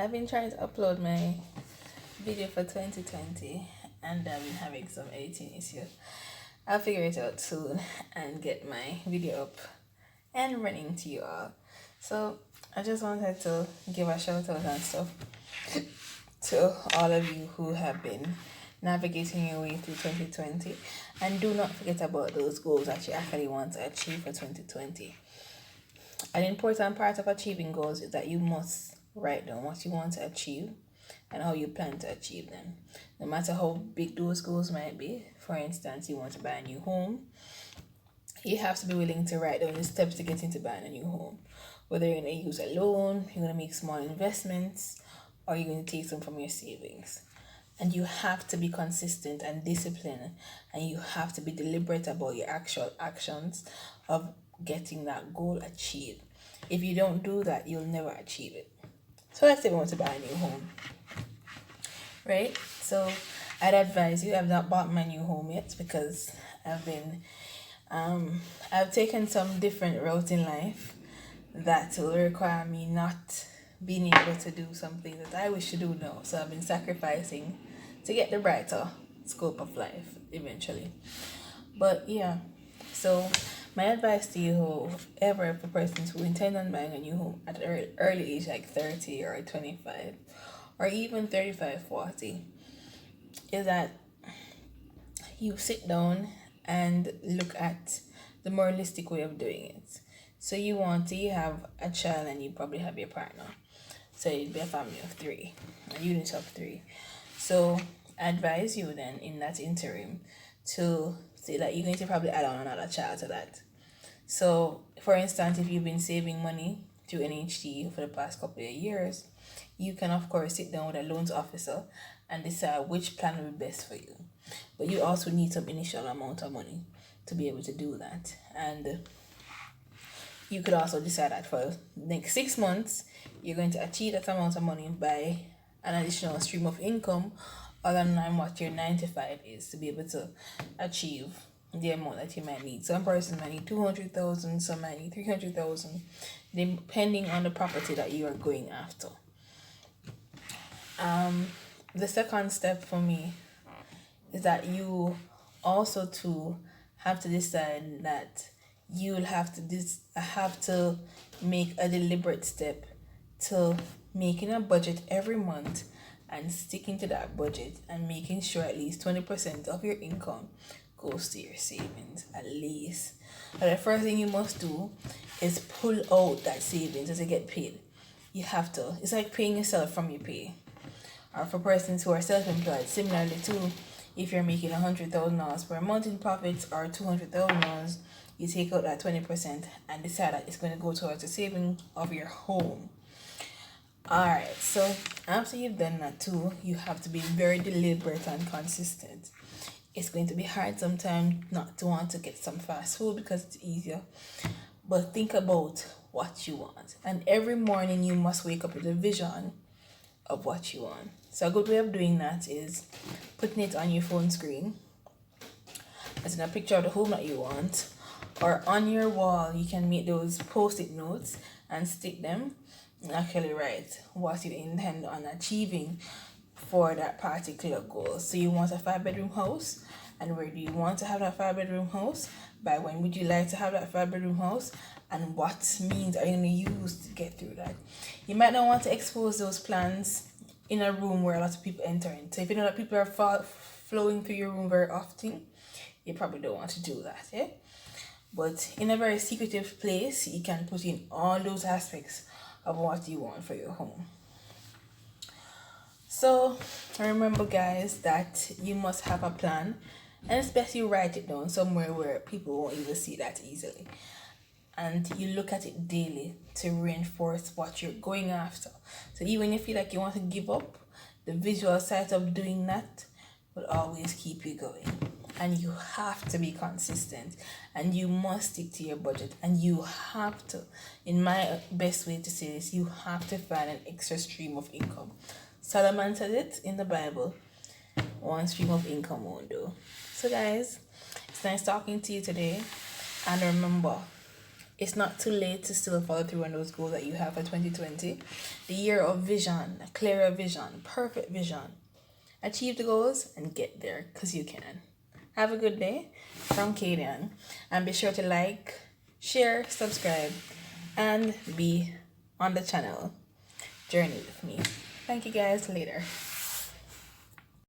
I've been trying to upload my video for 2020 and I've been having some editing issues. I'll figure it out soon and get my video up and running to you all. So I just wanted to give a shout out and stuff to all of you who have been navigating your way through 2020, and do not forget about those goals that you actually want to achieve for 2020. An important part of achieving goals is that you must write down what you want to achieve and how you plan to achieve them. No matter how big those goals might be, for instance, you want to buy a new home, you have to be willing to write down the steps to get into buying a new home. Whether you're going to use a loan, you're going to make small investments, or you're going to take some from your savings. And you have to be consistent and disciplined, and you have to be deliberate about your actual actions of getting that goal achieved. If you don't do that, you'll never achieve it. So let's say we want to buy a new home, right? So I'd advise you, I've not bought my new home yet because I've taken some different routes in life that will require me not being able to do something that I wish to do now. So I've been sacrificing to get the brighter scope of life eventually. But yeah, so my advice to you, whoever, for persons who intend on buying a new home at an early age, like 30 or 25, or even 35, 40, is that you sit down and look at the more realistic way of doing it. So you have a child and you probably have your partner. So it'd be a family of 3, a unit of 3. So I advise you then in that interim to say that you're going to probably add on another child to that. So for instance, if you've been saving money through NHT for the past couple of years, you can of course sit down with a loans officer and decide which plan will be best for you. But you also need some initial amount of money to be able to do that. And you could also decide that for the next 6 months, you're going to achieve that amount of money by an additional stream of income other than what your 9 to 5 is, to be able to achieve the amount that you might need. Some person might need 200,000, some might need 300,000, depending on the property that you are going after. The second step for me is that you also have to decide that you'll have to make a deliberate step to making a budget every month and sticking to that budget and making sure at least 20% of your income goes to your savings, at least. But the first thing you must do is pull out that savings as you get paid. You have to. It's like paying yourself from your pay. Or for persons who are self-employed, similarly too, if you're making $100,000 per month in profits or $200,000, you take out that 20% and decide that it's going to go towards the saving of your home. Alright, so after you've done that too, you have to be very deliberate and consistent. It's going to be hard sometimes not to want to get some fast food because it's easier, but think about what you want. And every morning you must wake up with a vision of what you want. So a good way of doing that is putting it on your phone screen, as in a picture of the home that you want, or on your wall. You can make those post-it notes and stick them and actually write what you intend on achieving for that particular goal. So you want a 5-bedroom house, and where do you want to have that 5-bedroom house? By when would you like to have that 5-bedroom house? And what means are you going to use to get through that? You might not want to expose those plans in a room where a lot of people enter in. So if you know that people are flowing through your room very often, you probably don't want to do that, yeah? But in a very secretive place, you can put in all those aspects of what you want for your home. So remember, guys, that you must have a plan, and it's best you write it down somewhere where people won't even see that easily. And you look at it daily to reinforce what you're going after. So even when you feel like you want to give up, the visual sight of doing that will always keep you going. And you have to be consistent, and you must stick to your budget, and you have to, in my best way to say this, you have to find an extra stream of income. Solomon said it in the Bible, one stream of income won't do. So guys, it's nice talking to you today, and remember, It's not too late to still follow through on those goals that you have for 2020. The year of vision, a clearer vision, perfect vision. Achieve the goals and get there because you can. Have a good day from Kadian. And be sure to like, share, subscribe, and be on the channel. Journey with me. Thank you guys. Later.